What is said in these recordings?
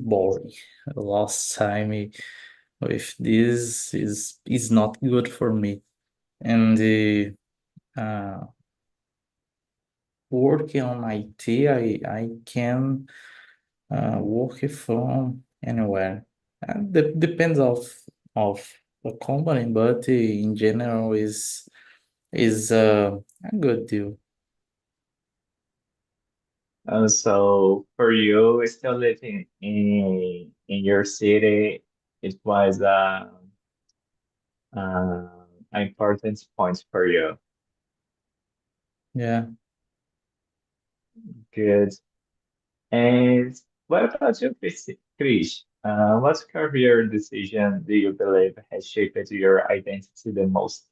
boring. Lost time with this is not good for me. And working on IT, I can work from anywhere. And depends of the company, but in general is a good deal. So for you, still living in your city, it was an important point for you. Yeah. Good. And what about you, Chris? What career decision do you believe has shaped your identity the most?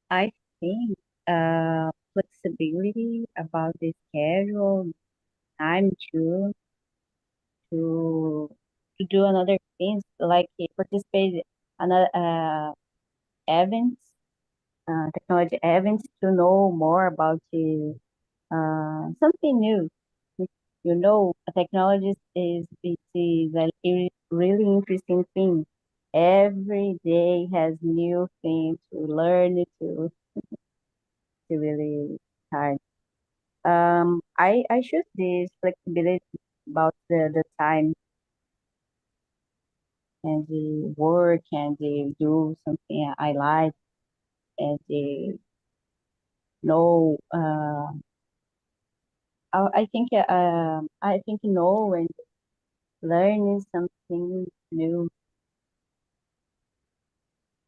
I think flexibility about the schedule, time to to do another things like participate another events, technology events to know more about something new. Technology is a really interesting thing. Every day has new things to learn to really hard. I choose this flexibility about the time and the work and the do something I like and the know. I think know and learning something new.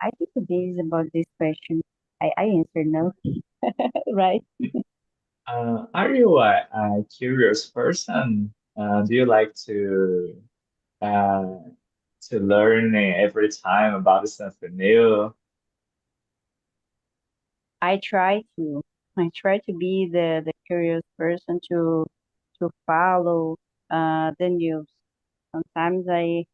I think this is about this question. I answered no, right? Are you a curious person? Do you like uh, to learn every time about something new? I try to. I try to be the curious person to follow the news. Sometimes I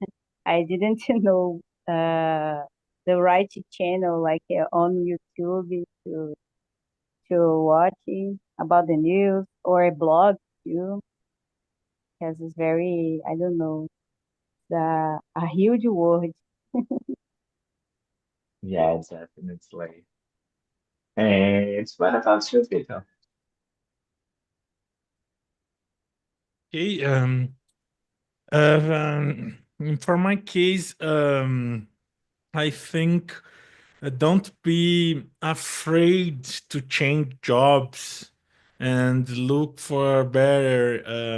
didn't know the right channel like on YouTube to watch about the news or a blog too, because it's very I don't know a huge word. Yeah, definitely. And what about you, Vito? Okay. For my case, I think don't be afraid to change jobs and look for better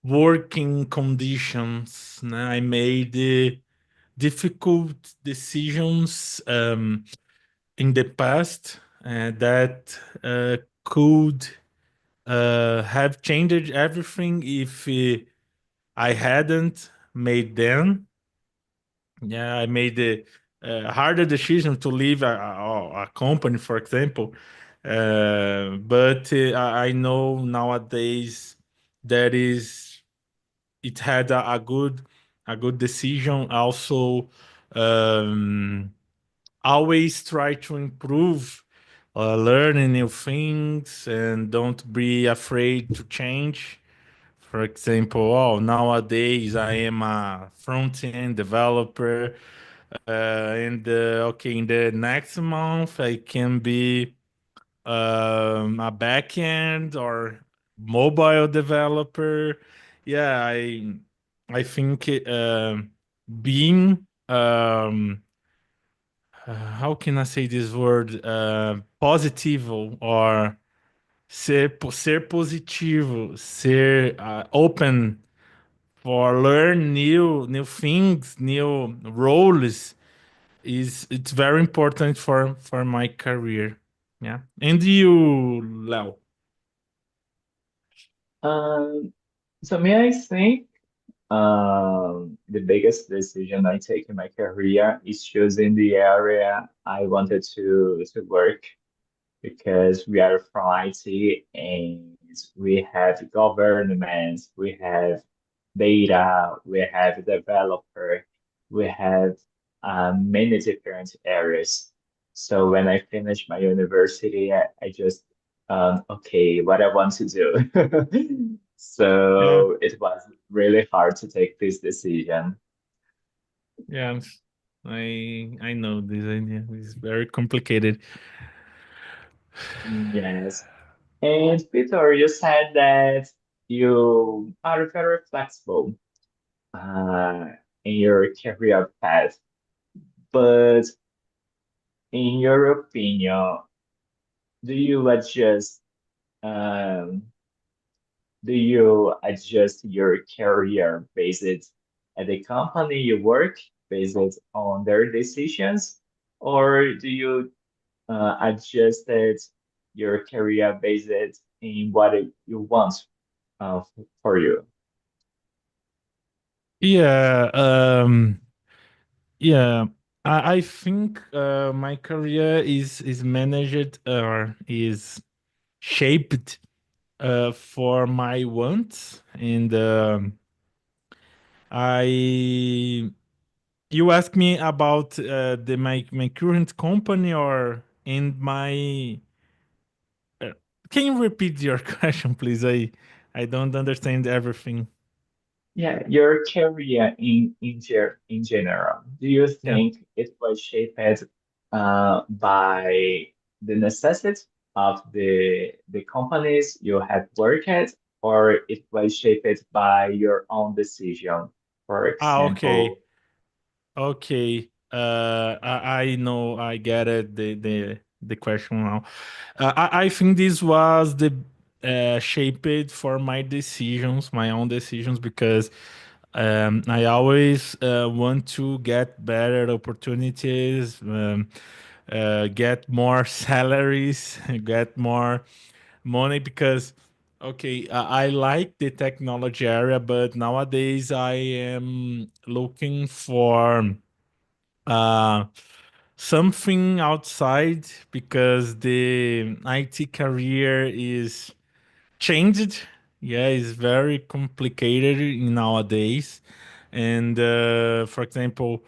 working conditions. I made difficult decisions in the past that could have changed everything if I hadn't made them. Yeah, I made the harder decision to leave a company, for example. But I know nowadays that is it had a good decision. Also, um, always try to improve, learning new things, and don't be afraid to change. For example, nowadays I am a front end developer, and okay, in the next month I can be a back end or mobile developer. Yeah, I think being how can I say this word? Positivo or ser positivo, ser open for learn new things, new roles is it's very important for my career. Yeah, and you, Leo? Um, so may I think the biggest decision I take in my career is choosing the area I wanted to work because we are from IT and we have government, we have data, we have developer, we have many different areas. So when I finished my university, I just okay, what I want to do. Yeah, So it was really hard to take this decision. yeah. I know this idea is very complicated. Yes. And Peter, you said that you are very flexible uh, in your career path, but in your opinion, do you adjust um, do you adjust your career based at the company you work, based on their decisions, or do you adjust your career based in what you want for you? Yeah, yeah. I think my career is managed or is shaped for my wants, and I you ask me about the my current company or in my uh, can you repeat your question, please? I don't understand everything. Yeah, your career in general. Do you Yeah. think it was shaped by the necessity of the companies you have worked at, or it was shaped by your own decision? For Okay. example, Okay. I know I get it the question now. I think this was the shaped for my decisions, my own decisions, because I always want to get better opportunities, get more salaries, get more money because okay, I like the technology area, but nowadays I am looking for uh, something outside because the IT career is changed. Yeah, it's very complicated nowadays. And for example,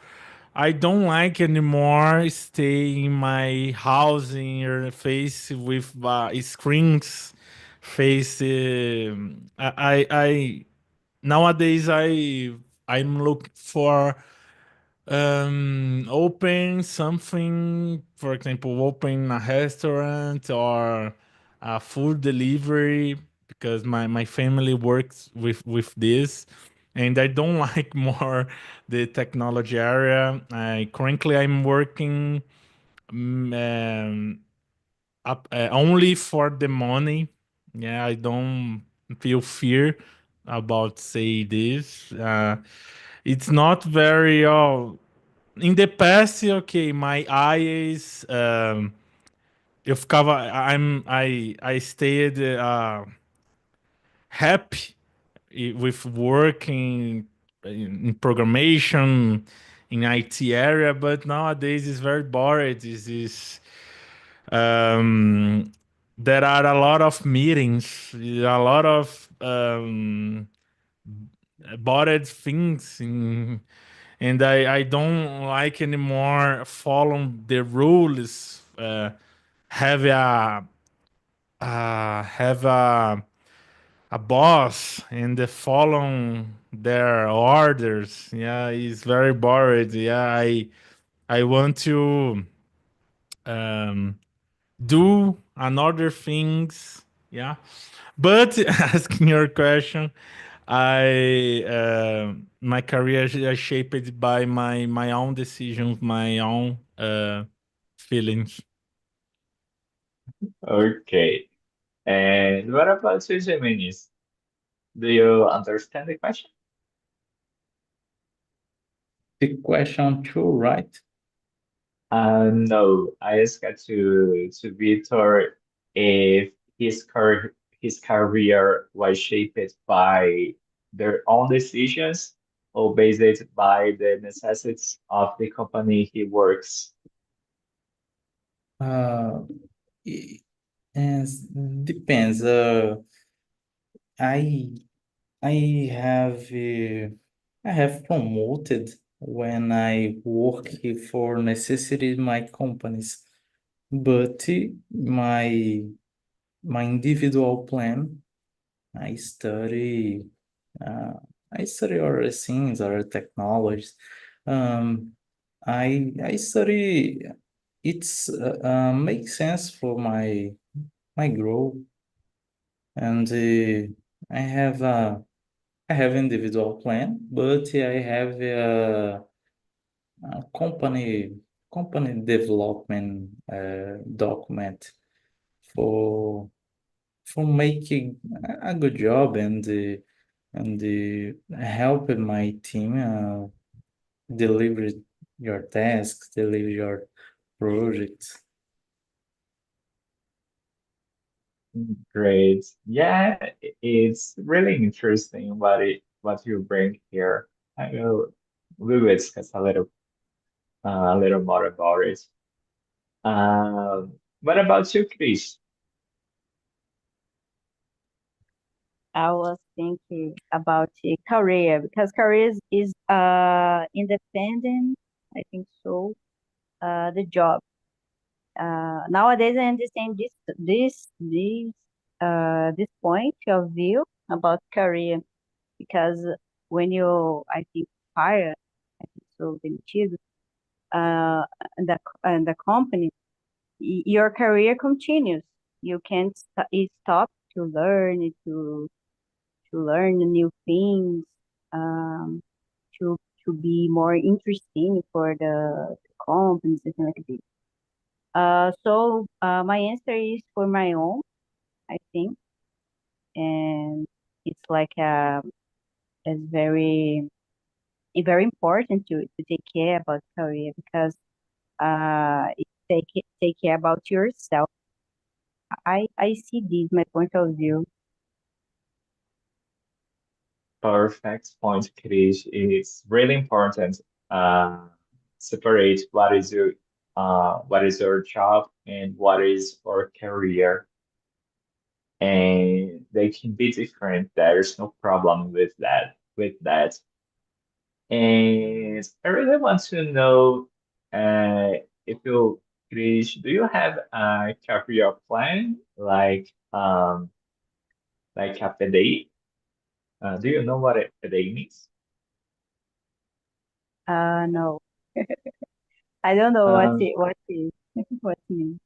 I don't like anymore stay in my house in your face with screens face. I nowadays I'm looking for open something, for example, open a restaurant or a food delivery because my family works with this and I don't like more the technology area. I currently I'm working mm, um, only for the money. Yeah, I don't feel fear about say this. It's not very in the past, okay, my eyes, eu ficava, I stayed happy with working in programmation in IT area, but nowadays it's very boring. This is um, there are a lot of meetings, a lot of bored things and I don't like anymore follow the rules. Have have a boss and follow their orders. Yeah, it's very boring. Yeah, I want to um, do another things. Yeah, but asking your question, I my career is shaped by my own decisions, my own feelings. okay. And what about you, Geminis? Do you understand the question? The question too, right? No, I asked to Victor if his career was shaped by their own decisions or based by the necessities of the company he works. Uh, it, and depends. I I have I have promoted when I work for necessity in my companies, but my my individual plan. I study uh, I study other things, other technologies. Um, I study. It's makes sense for my growth, and I have individual plan, but I have a company development document for making a good job and helping my team deliver your tasks, deliver your projects. Great. Yeah, it's really interesting what you bring here. I will we will discuss a little more about it. What about you, Chris? I was thinking about a career because is independent. I think so. The job. Nowadays, I understand this point of view about career because when you, I think, fire, I think so, demitido, and the company, your career continues. You can't stop to learn to learn new things, um, to to be more interesting for the companies and like this. So my answer is for my own, I think, and it's like it's very important to take care about career because it take care about yourself. I see this my point of view. Perfect point, Chris. It's really important uh separate what is your job and what is your career. And they can be different. There's no problem with that. And I really want to know if you, Chris, do you have a career plan like a PDI? Do you know what a PDI means? No, I don't know Um, what is what means.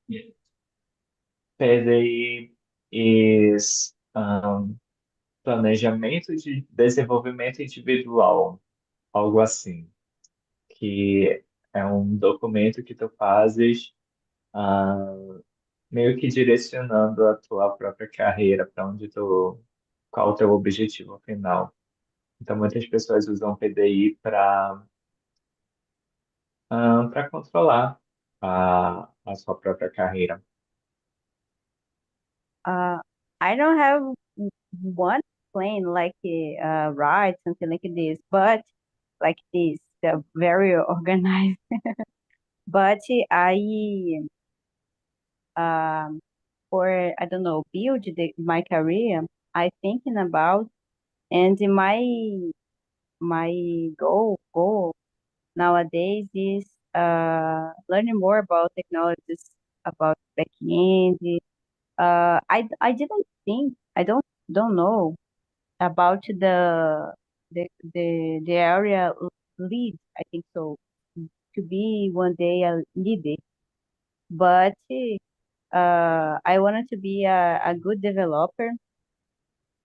PDI is Planejamento de Desenvolvimento Individual, algo assim, que é um documento que tu fazes ah, meio que direcionando a tua própria carreira para qual o teu objetivo final. Então, muitas pessoas usam PDI para controlar a sua própria carreira. Uh, I don't have one plane like ride something like this, but like this, they're very organized. But um for I don't know build my career, I thinking about and my goal nowadays is learning more about technologies about backend. I didn't think I don't know about the area lead. I think so to be one day a leader, but I wanted to be a good developer.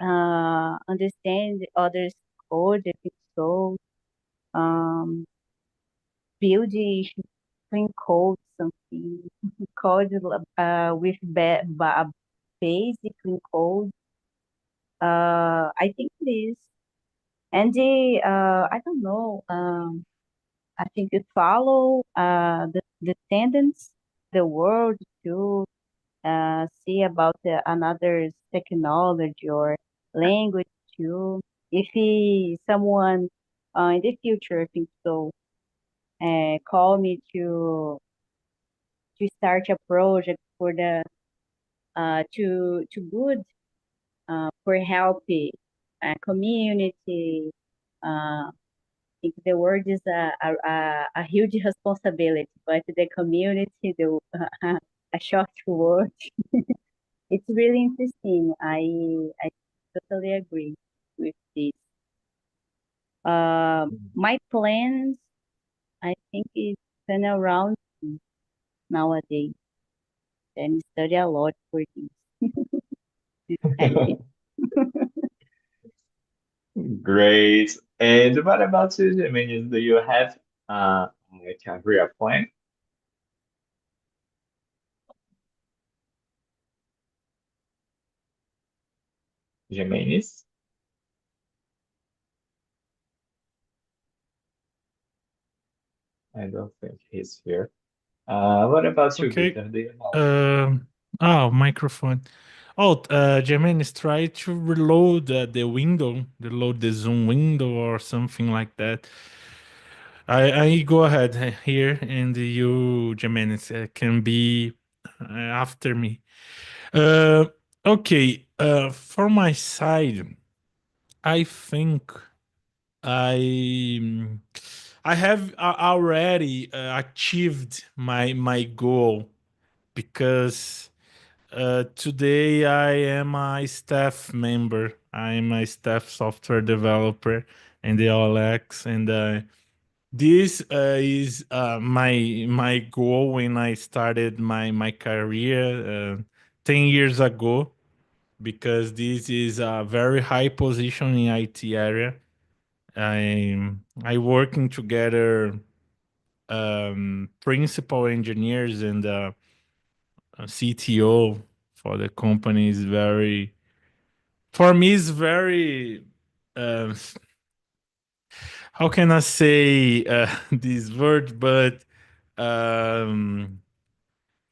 Understand others' code. I think so. Um, build clean code, something code with basic clean code. I think this and I don't know. I think it follow the tendency, the world to see about another technology or language too. If someone in the future, I think so, call me to start a project for the to good for help community. I think the word is a huge responsibility, but the community, a short word. it's really interesting. I totally agree with this. My plans, I think, is turn around nowadays and study a lot for this habit. Great. And what about you, Gemini? Do you have a career plan, Geminis? I don't think he's here. What about you, Okay. Victor? Do you have? Oh, microphone. Oh, Jermaine, try to reload the window, reload the Zoom window or something like that. I go ahead here, and you, Jermaine, can be after me. Uh, okay. For my side, I think I I have already achieved my goal because today I am a staff member. I'm a staff software developer in the OLX, and this is my goal when I started my career 10 years ago. Because this is a very high position in IT area. I working together principal engineers and CTO for the company is very, for me is very uh, how can I say this word, but um,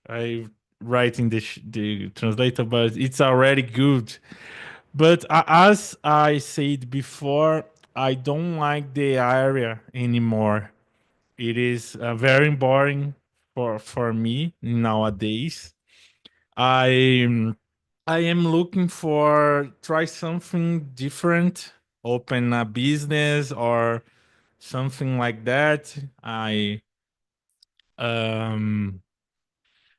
I writing the translator, but it's already good. But as I said before, I don't like the area anymore. It is very boring for me nowadays. I I am looking for try something different, open a business or something like that. Um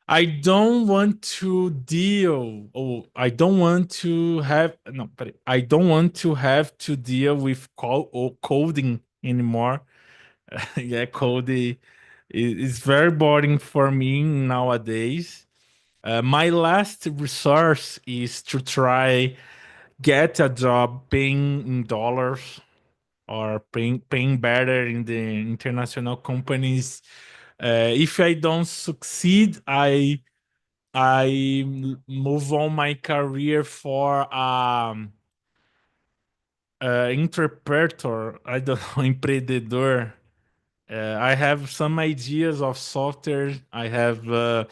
I don't want to deal. Oh, I don't want to have no, but I don't want to have to deal with coding anymore. Yeah, coding is very boring for me nowadays. My last resource is to try get a job paying in dollars or paying better in the international companies. If I don't succeed, move on my career for interpreter. I don't know, empreendedor. I have some ideas of software. I have a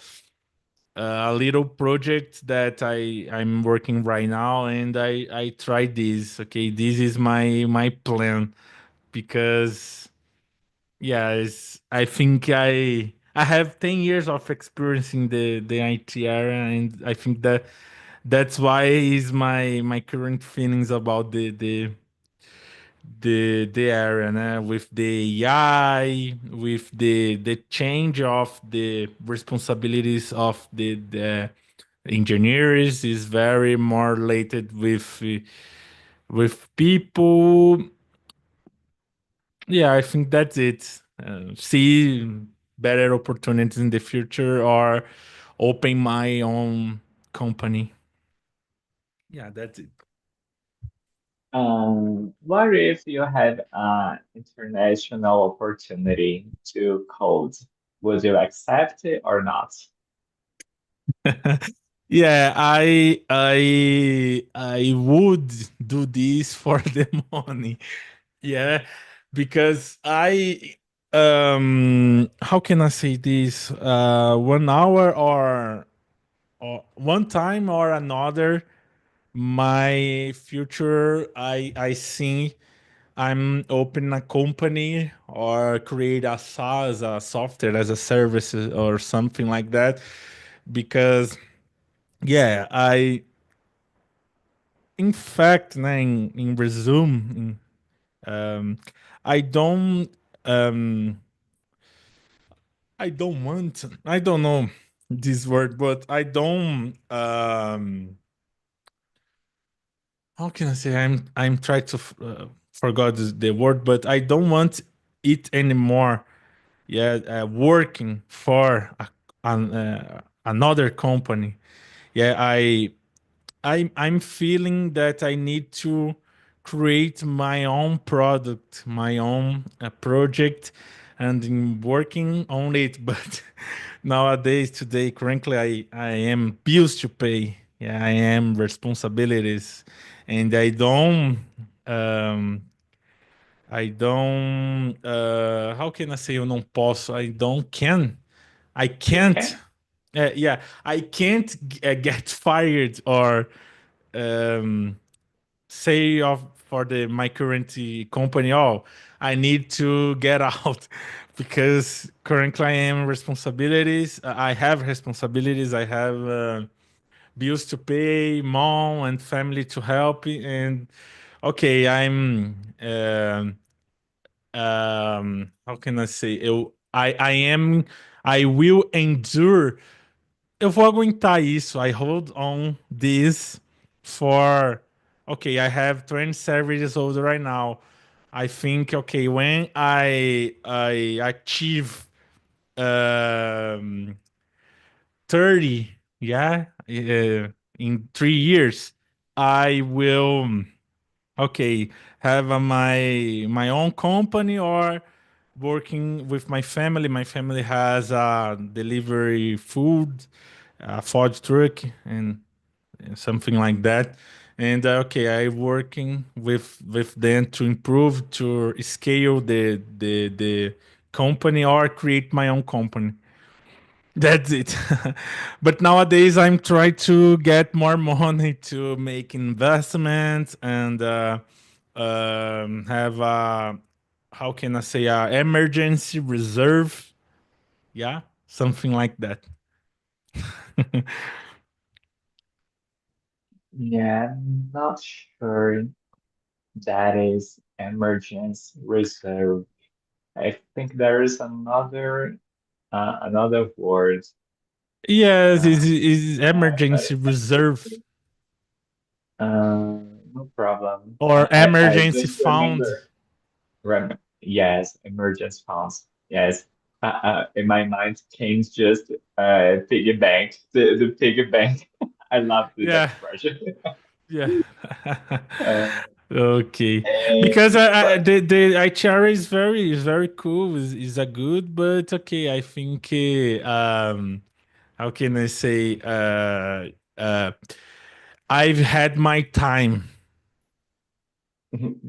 little project that I'm working right now, and I try this. Okay, this is my plan because yeah, I think I have 10 years of experience in the IT area, and I think that's why is my current feelings about the area, né? With the AI, with the change of the responsibilities of the engineers is very more related with people. Yeah, I think that's it. See better opportunities in the future or open my own company. Yeah, that's it. What if you had an international opportunity to code? Would you accept it or not? Yeah, I would do this for the money. Yeah, because how can I say this? 1 hour or one time or another, my future I see I'm open a company or create a SaaS, a software as a service or something like that. Because yeah, in fact, né, in resume, um, I don't um, I don't want. I don't know. this word, but I don't. How can I say? I'm trying to forgot the word, but I don't want it anymore. Yeah, working for another company. Yeah, I'm feeling that I need to create my own product, my own project, and in working on it. But nowadays, today, currently, I am bills to pay. Yeah, I am responsibilities, and I don't. How can I say eu não posso? I don't can. I You can't. can. Yeah, I can't get fired or um, say of for the my current company. Oh, I need to get out because currently I am responsibilities. I have responsibilities. I have bills to pay, mom and family to help, and okay, how can I say? I will endure. Eu vou aguentar isso. I hold on this for. Okay, I have 27 years old right now. I think okay when I achieve um 30, yeah, in 3 years, I will okay have my own company or working with my family. My family has a delivery food, a food truck, and something like that. And okay, I working with them to improve, to scale the company or create my own company. That's it. But nowadays, I'm trying to get more money to make investments and have a, how can I say, a emergency reserve. Yeah, something like that. Yeah, I'm not sure that is emergency reserve. I think there is another word. Yes, Uh, is but emergency reserve no problem. or I emergency just fund. yes, emergency funds. Yes. In my mind came just piggy bank, the piggy bank. I love this Yeah, expression. yeah. Uh, Okay, because but the HR is very cool. Is a good, but okay, I think how can I say I've had my time.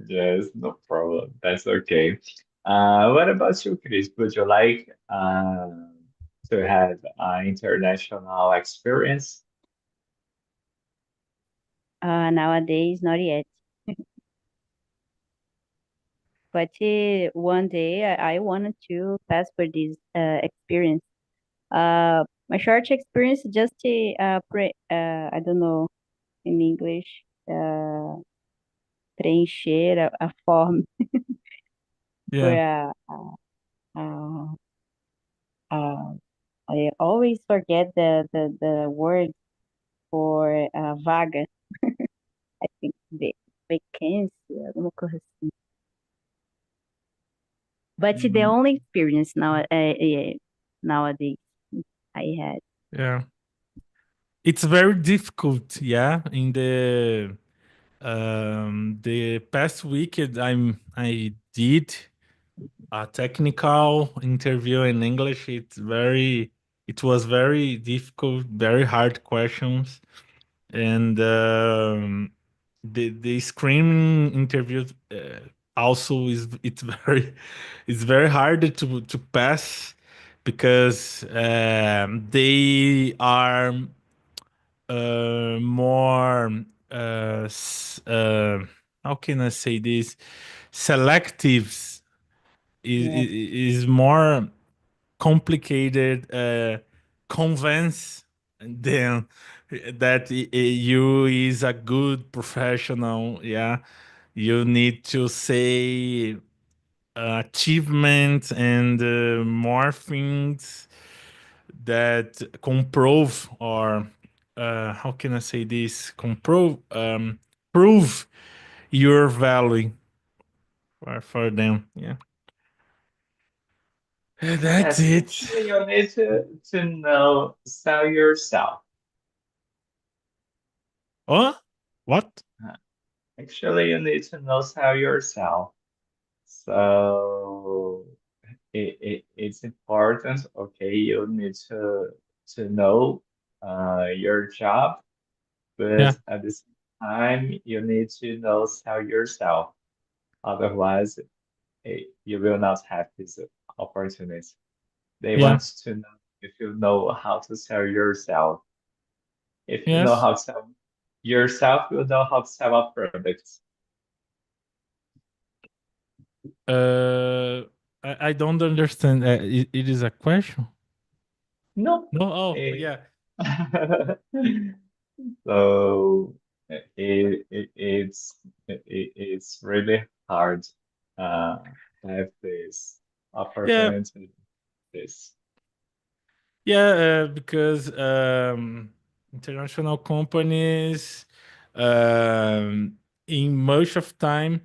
yes, no problem. That's okay. What about you, Chris? Would you like to have an international experience? Nowadays, not yet. But one day I wanted to pass for this experience. My short experience just I don't know in English, preencher a form for Yeah, a, a I always forget the word for vaga. I think vacancy, alguma coisa assim. But the Mm, only experience nowadays I had. yeah. It's very difficult. Yeah, in the past week I did a technical interview in English. It was very difficult, very hard questions, and the screening interview also is it's very it's very hard to pass because they are more how can I say this, selectives Yeah, is more complicated convince them that you is a good professional. Yeah, you need to say achievements and more things that comprove or how can I say this? Prove your value for them. Yeah. That's Yes, it. actually, you need to know sell yourself. Oh, what? Actually, you need to know sell yourself. So it's important. Okay, you need to know your job, but Yeah. at the same time, you need to know sell yourself. Otherwise, you will not have this opportunity. They Yeah. want to know if you know how to sell yourself. If you know Yes. how to sell yourself, you know how to sell a product. Uh, I don't understand. It is a question? No. No. Oh, Eh, yeah. So it's really hard uh have this Yeah. opportunity. This. Yeah, because international companies, in much of time,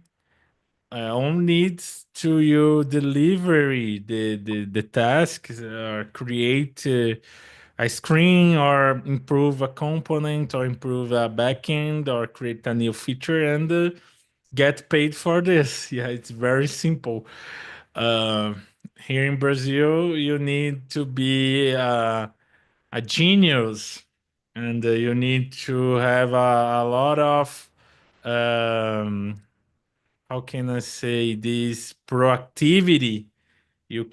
only needs to you delivery the tasks or create a screen or improve a component or improve a backend or create a new feature and get paid for this. Yeah, it's very simple. Uh, Here in Brazil, you need to be a genius, and you need to have a lot of how can I say this proactivity. You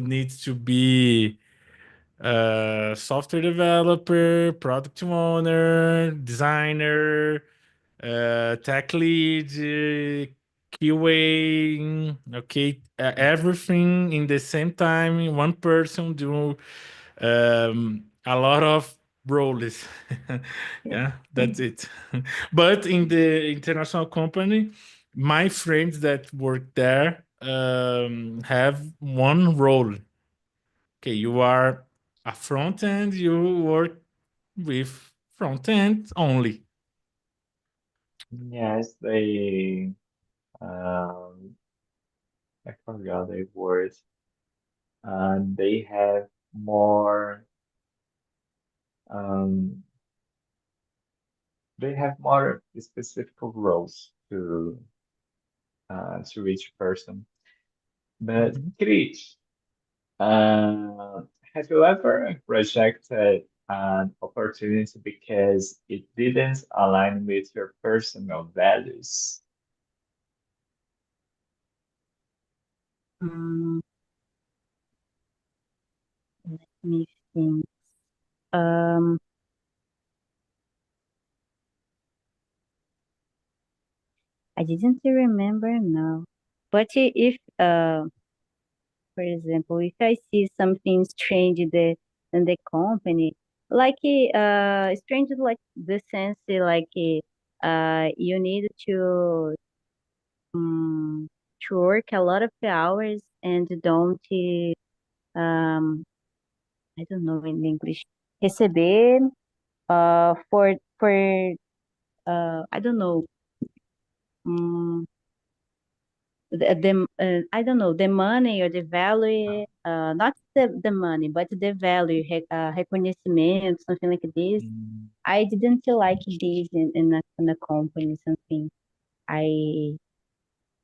need to be a software developer, product owner, designer, tech lead, QA, okay, everything in the same time. One person do a lot of roles. Yeah, that's it. But in the international company, my friends that work there have one role. Okay, you are a front end, you work with front end only. Yes, they I forgot the word. They have more um they have more specific roles to each person. But Mhm. Chris, have you ever rejected an opportunity because it didn't align with your personal values? Mm, let me think. Um, I didn't remember now. But if, for example, if I see something strange in the company, like strange like the sense like you need um, to work a lot of hours and don't um I don't know in English receber for I don't know um, I don't know the money or the value not the money but the value reconhecimento something like this. Mm, I didn't like this in a company something. I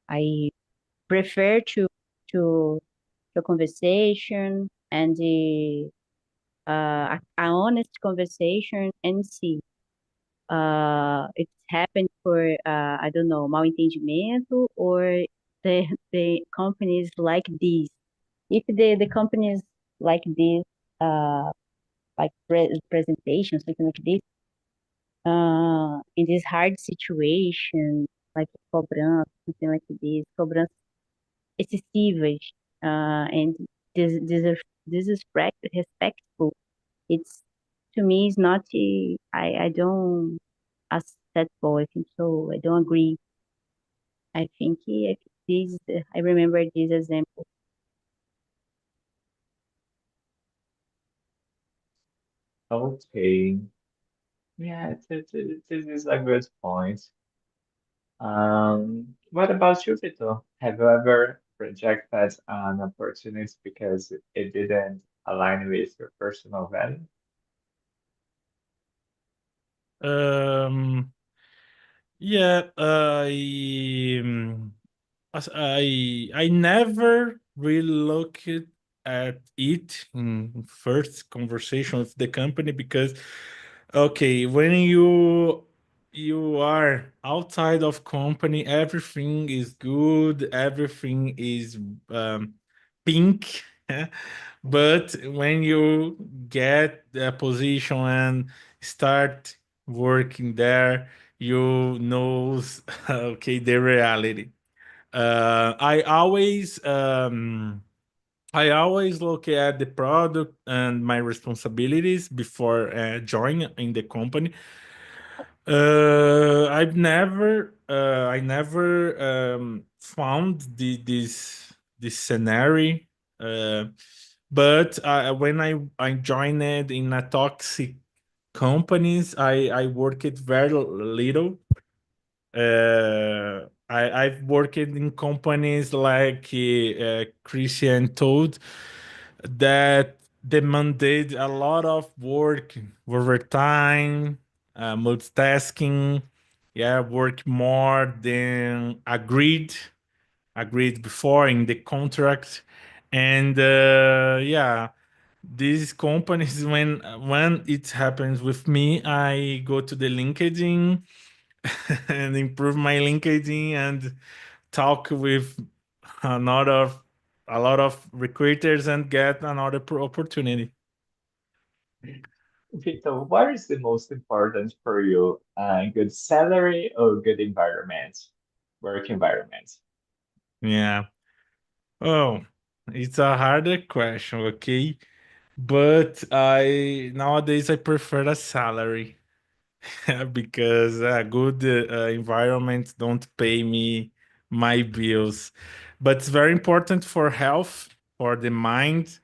I prefer to to conversation and the a honest conversation and see it's happened for I don't know mal entendimento or the companies like this. If the companies like this like presentation something like this in this hard situation like cobrança something like this cobrança excessivas and this is respectful. It's to me it's not I don't acceptable. I think so. I don't agree. I think this I remember this example. Okay. Yeah, this is a good point. What about you, Vito? Have you ever rejected an opportunity because it didn't align with your personal value? Um, yeah, I never really looked at it in first conversation with the company because okay, when you are outside of company, everything is good, everything is um, pink. But when you get the position and start working there, you know, okay, the reality. I always look at the product and my responsibilities before joining in the company. I never found this scenario, uh, but when I joined in a toxic companies, I worked very little. I've worked in companies like Christian told that demanded a lot of work, overtime, multitasking. Yeah, work more than agreed before in the contract, and yeah, these companies when it happens with me, I go to the LinkedIn and improve my LinkedIn and talk with another a lot of recruiters and get another opportunity. Vito, what is the most important for you? Good salary or good environment, work environment? Yeah. Oh, it's a harder question, okay? But I nowadays I prefer a salary. Because a good environment don't pay me my bills, but it's very important for health, for the mind,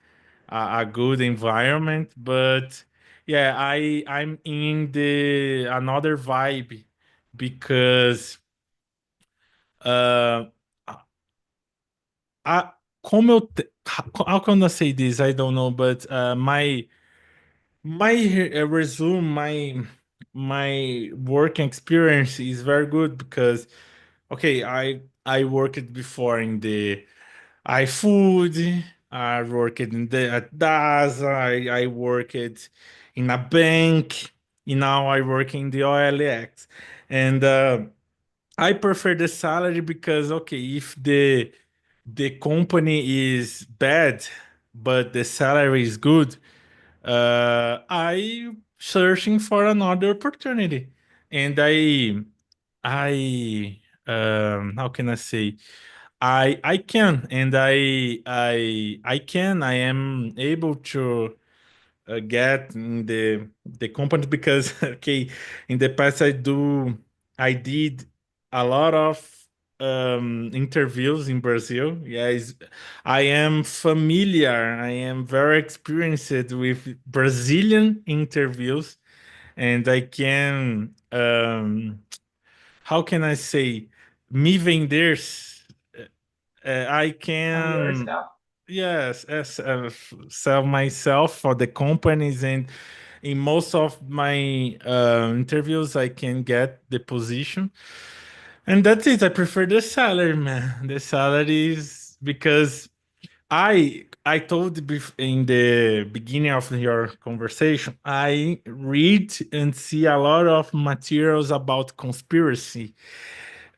a good environment. But yeah, I'm in the another vibe because uh, I, como eu how can I say this? I don't know, but my resume, my working experience is very good because okay, I worked before in the iFood, I worked in the at DAS, I worked in a bank, and now I work in the OLX, and I prefer the salary because okay, if the company is bad but the salary is good, I searching for another opportunity, and I how can I say I can and I am able to get in the company because okay, in the past I did a lot of interviews in Brazil. Yes, I am familiar, I am very experienced with Brazilian interviews, and I can how can I say me vendors, I Sell can yourself. yes, sell myself for the companies, and in most of my interviews, I can get the position, and that's it. I prefer the salary, man. The salaries because I told in the beginning of your conversation, I read and see a lot of materials about conspiracy,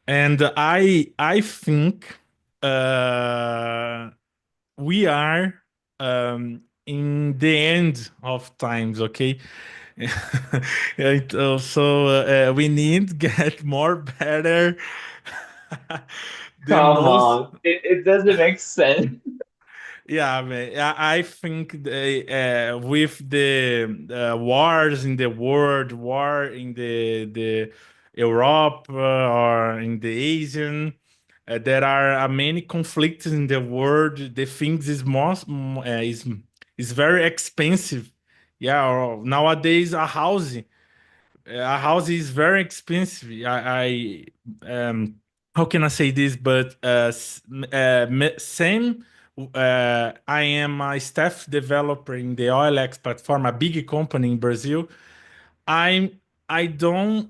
and I think uh, we are in the end of times, okay. And also we need get more better the Come most. on, it doesn't make sense. Yeah, man. I think with the wars in the world, war in the Europe or in the Asian, there are many conflicts in the world. The things is most is very expensive Yeah, or nowadays a house is very expensive. How can I say this? But same. I am a staff developer in the OLX platform, a big company in Brazil. I'm I don't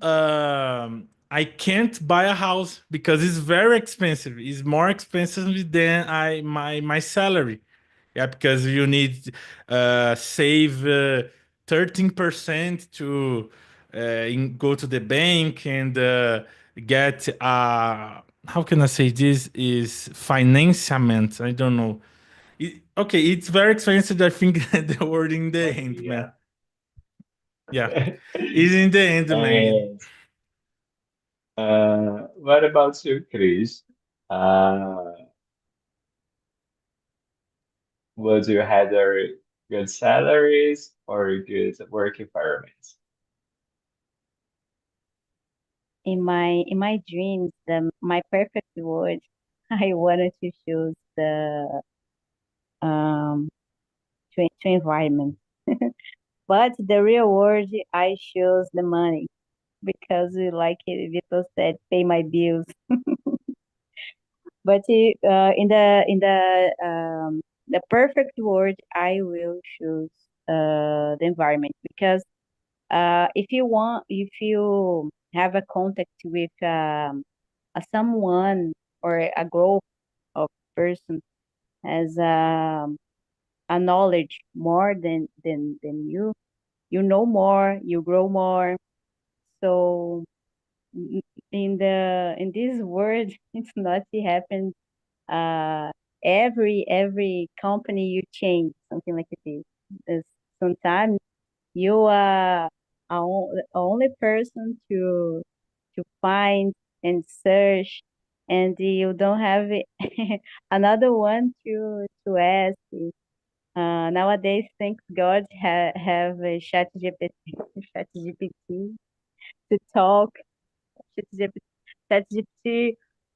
I can't buy a house because it's very expensive. It's more expensive than my salary. Yeah, because you need save 13% to go to the bank and get how can I say this is financiament. I don't know. Okay, it's very expensive. I think the word in the Okay, end, man. yeah. Yeah, it's in the end, man. And what about you, Chris? Would you rather good salaries or good work environments? In my dreams, my perfect word, I wanted to choose the um to environment. But the real word, I choose the money because, like Vitor said, pay my bills. But in the perfect word, I will choose the environment because if you have a contact with someone or a group of person has a knowledge more than you know more, you grow more. So in this world, it's not happen uh every company you change something like this. Is sometimes you are only person to find and search, and you don't have another one to ask. Nowadays, thank God, have a chat GPT, chat GPT to talk. Chat ChatGPT,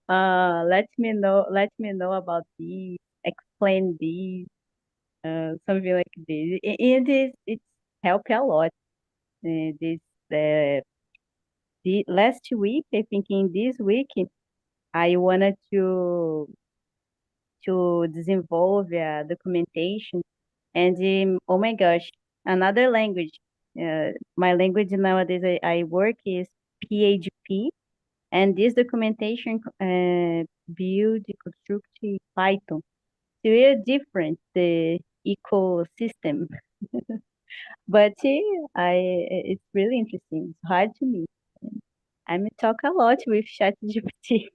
let me know about this, explain this, something like this. It's helped a lot. This the last week, I think in this week, I wanted to develop documentation, and oh my gosh, another language. My language nowadays I work is PHP. And this documentation build construct Python. So we are different, the ecosystem. But it's really interesting. It's hard to me. I talk a lot with ChatGPT.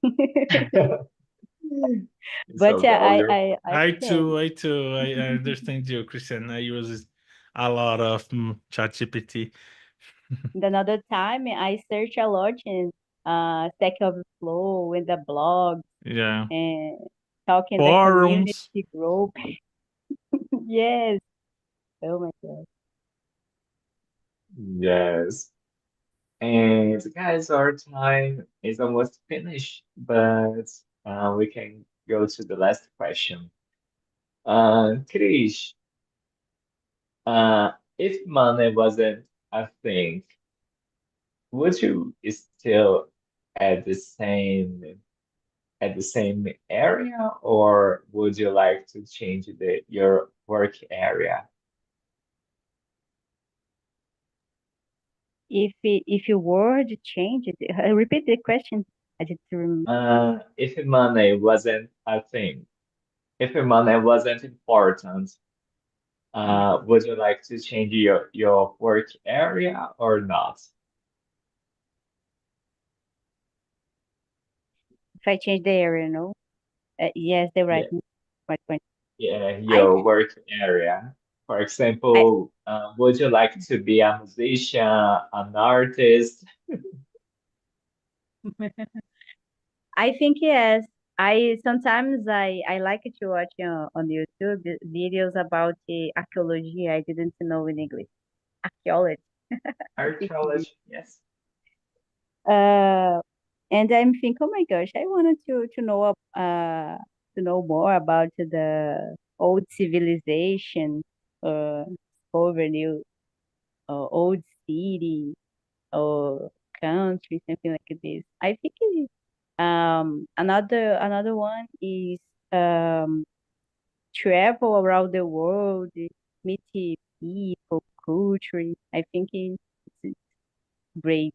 But So yeah, I, value. I, I I can. too, I too. I understand you, Christian. I use a lot of ChatGPT. And another time, I search a lot in Stack Overflow in the blog Yeah. and talking the Forums. community group. Yes. Oh my God. Yes. And guys, our time is almost finished, but we can go to the last question. Krish, if money wasn't a thing, would you still at the same at the same area, or would you like to change your work area? If your word changes, repeat the question. I did If money wasn't a thing, if money wasn't important, would you like to change your work area or not? if I change the area, no? Yes, the Yeah, right point. yeah, I your work area. For I example, would you like to be a musician, an artist? I think yes. I sometimes I like to watch on YouTube videos about archaeology. I didn't know in English. Archaeology. I think this. Archaeology, yes. Uh, and I'm thinking, oh my gosh, I wanted to know more about the old civilization, discover new. old city or country, something like this. I think another one is travel around the world, meet people, culture. I think it's great.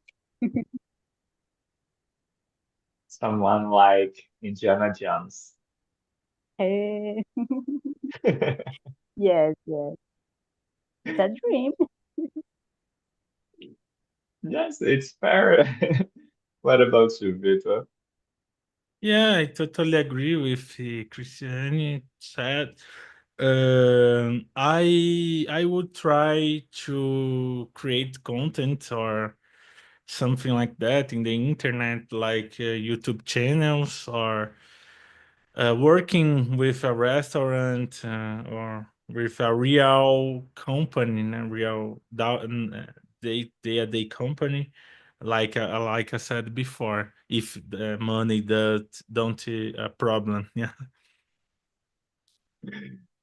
Someone like Indiana Jones. Eh, yes, yes, it's a dream. Yes, it's fair. What about you, Victor? Yeah, I totally agree with Christiane said. I would try to create content or something like that in the internet, like YouTube channels or working with a restaurant or with a real company, a real day-to-day company, like I said before, if the money that don't a problem. Yeah.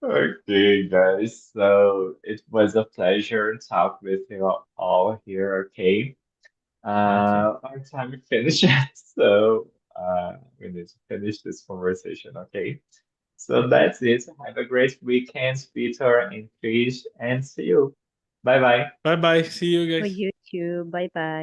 Okay, guys. So it was a pleasure to talk with you all here. Okay. Okay. Our time finished, so we need to finish this conversation. Okay. So that's it. Have a great weekend, Peter and Fish, and see you. Bye bye. Bye bye. See you For guys. you too. Bye bye.